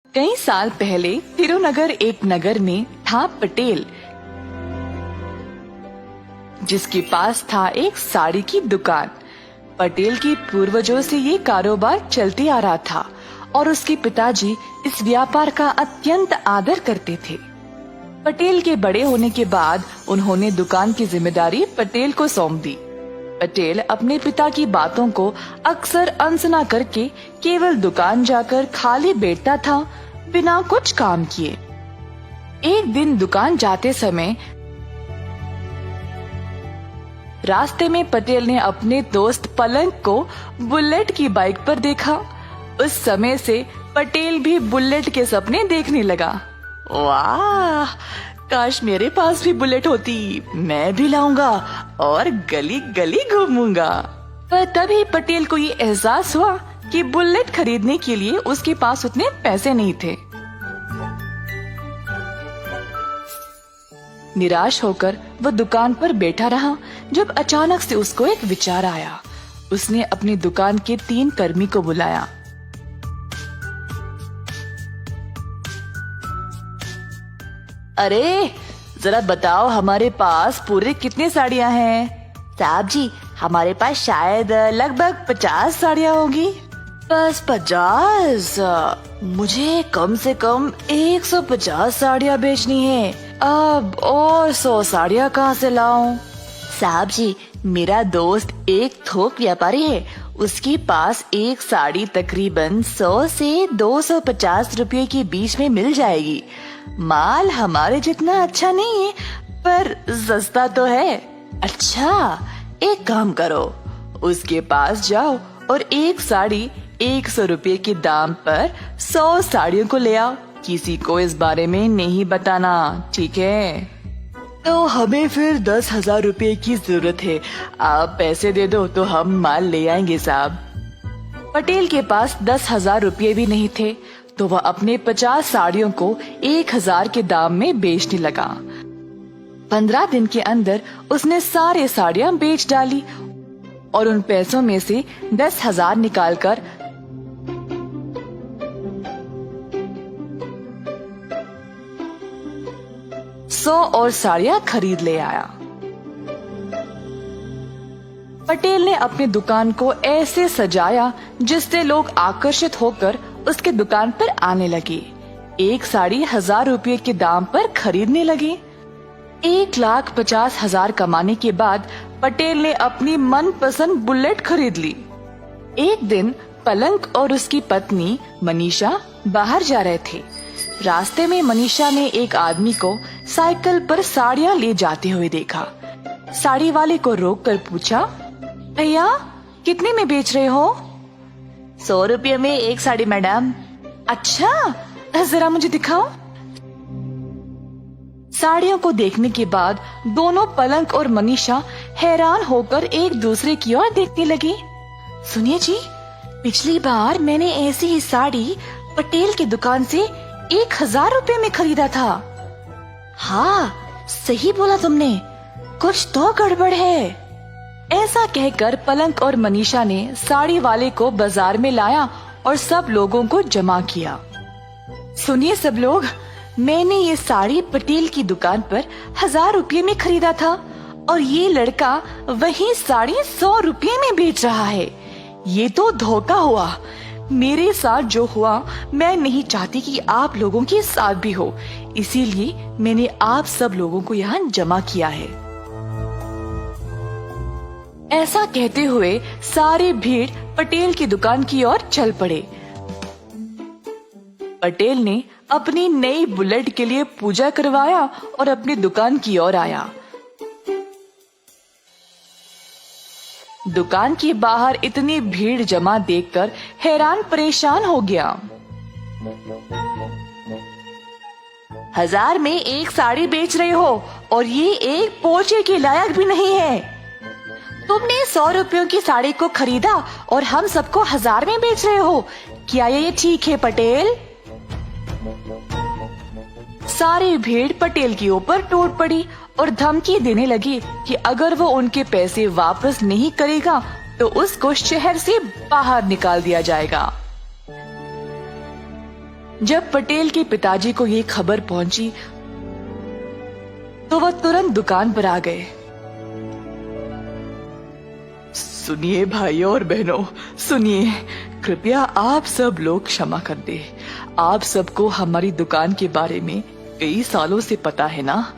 कई साल पहले तिरुनगर एक नगर में था पटेल, जिसके पास था एक साड़ी की दुकान। पटेल की पूर्वजों से ये कारोबार चलते आ रहा था और उसके पिताजी इस व्यापार का अत्यंत आदर करते थे। पटेल के बड़े होने के बाद उन्होंने दुकान की जिम्मेदारी पटेल को सौंप दी। पटेल अपने पिता की बातों को अक्सर अनसुना करके केवल दुकान जाकर खाली बैठता था, बिना कुछ काम किए। एक दिन दुकान जाते समय रास्ते में पटेल ने अपने दोस्त पलंग को बुलेट की बाइक पर देखा। उस समय से पटेल भी बुलेट के सपने देखने लगा। वाह, काश मेरे पास भी बुलेट होती, मैं भी लाऊंगा और गली गली घूमूंगा। पर तभी पटेल को ये एहसास हुआ कि बुलेट खरीदने के लिए उसके पास उतने पैसे नहीं थे। निराश होकर वह दुकान पर बैठा रहा जब अचानक से उसको एक विचार आया। उसने अपनी दुकान के 3 कर्मी को बुलाया। अरे जरा बताओ, हमारे पास पूरे कितने साड़ियाँ हैं? साहब जी, हमारे पास शायद लगभग 50 साड़ियाँ होंगी। बस 50? मुझे कम से कम 150 साड़ियाँ बेचनी है। अब और 100 साड़ियाँ कहाँ से लाऊं? साहब जी, मेरा दोस्त एक थोक व्यापारी है। उसके पास एक साड़ी तकरीबन 100 से 250 रुपए के बीच में मिल जाएगी। माल हमारे जितना अच्छा नहीं है, पर सस्ता तो है। अच्छा, एक काम करो, उसके पास जाओ और एक साड़ी 100 रुपए के दाम पर 100 साड़ियों को ले आओ। किसी को इस बारे में नहीं बताना, ठीक है? तो हमें फिर 10,000 रुपए की जरूरत है। आप पैसे दे दो तो हम माल ले आएंगे साहब। पटेल के पास 10,000 रुपए भी नहीं थे, तो वह अपने 50 साड़ियों को 1,000 के दाम में बेचने लगा। 15 दिन के अंदर उसने सारे साड़ियां बेच डाली और उन पैसों में से 10,000 निकालकर 100 और साड़ियां खरीद ले आया। पटेल ने अपनी दुकान को ऐसे सजाया जिससे लोग आकर्षित होकर उसके दुकान पर आने लगे। एक साड़ी 1,000 रुपए के दाम पर खरीदने लगे। 1,50,000 कमाने के बाद पटेल ने अपनी मनपसंद बुलेट खरीद ली। एक दिन पलंग और उसकी पत्नी मनीषा बाहर जा रहे थे। रास्ते में मनीषा ने एक आदमी को साइकिल पर साड़ियाँ ले जाते हुए देखा। साड़ी वाले को रोककर पूछा, भैया कितने में बेच रहे हो? 100 रुपये में एक साड़ी मैडम। अच्छा, जरा मुझे दिखाओ। साड़ियों को देखने के बाद दोनों पलंग और मनीषा हैरान होकर एक दूसरे की ओर देखने लगे। सुनिए जी, पिछली बार मैंने ऐसी ही साड़ी पटेल की दुकान से 1,000 रुपए में खरीदा था। हाँ, सही बोला तुमने, कुछ तो गड़बड़ है। ऐसा कहकर पलंग और मनीषा ने साड़ी वाले को बाजार में लाया और सब लोगों को जमा किया। सुनिए सब लोग, मैंने ये साड़ी पटेल की दुकान पर 1,000 रुपए में खरीदा था और ये लड़का वही साड़ी 100 रुपए में बेच रहा है। ये तो धोखा हुआ। मेरे साथ जो हुआ, मैं नहीं चाहती कि आप लोगों के साथ भी हो, इसीलिए मैंने आप सब लोगों को यहाँ जमा किया है। ऐसा कहते हुए सारी भीड़ पटेल की दुकान की ओर चल पड़े। पटेल ने अपनी नई बुलेट के लिए पूजा करवाया और अपनी दुकान की ओर आया। दुकान के बाहर इतनी भीड़ जमा देखकर हैरान परेशान हो गया। 1,000 में एक साड़ी बेच रहे हो और ये एक पोछे के लायक भी नहीं है। तुमने 100 रुपयों की साड़ी को खरीदा और हम सबको 1,000 में बेच रहे हो। क्या ये ठीक है पटेल? सारी भीड़ पटेल के ऊपर टूट पड़ी और धमकी देने लगी कि अगर वो उनके पैसे वापस नहीं करेगा तो उसको शहर से बाहर निकाल दिया जाएगा। जब पटेल के पिताजी को ये खबर पहुंची तो वह तुरंत दुकान पर आ गए। सुनिए भाइयों और बहनों, सुनिए, कृपया आप सब लोग क्षमा कर दे। आप सबको हमारी दुकान के बारे में कई सालों से पता है ना।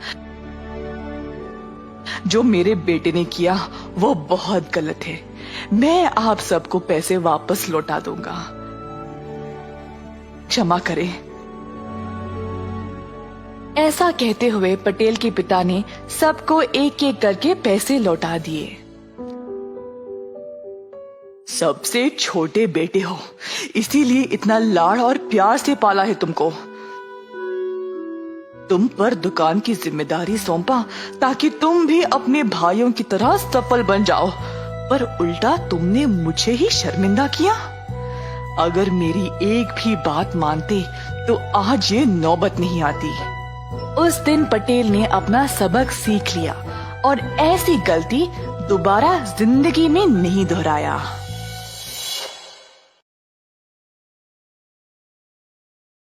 जो मेरे बेटे ने किया वो बहुत गलत है। मैं आप सबको पैसे वापस लौटा दूंगा, क्षमा करें। ऐसा कहते हुए पटेल के पिता ने सबको एक एक करके पैसे लौटा दिए। सबसे छोटे बेटे हो, इसीलिए इतना लाड़ और प्यार से पाला है तुमको। तुम पर दुकान की जिम्मेदारी सौंपा ताकि तुम भी अपने भाइयों की तरह सफल बन जाओ, पर उल्टा तुमने मुझे ही शर्मिंदा किया। अगर मेरी एक भी बात मानते तो आज ये नौबत नहीं आती। उस दिन पटेल ने अपना सबक सीख लिया और ऐसी गलती दोबारा जिंदगी में नहीं दोहराया।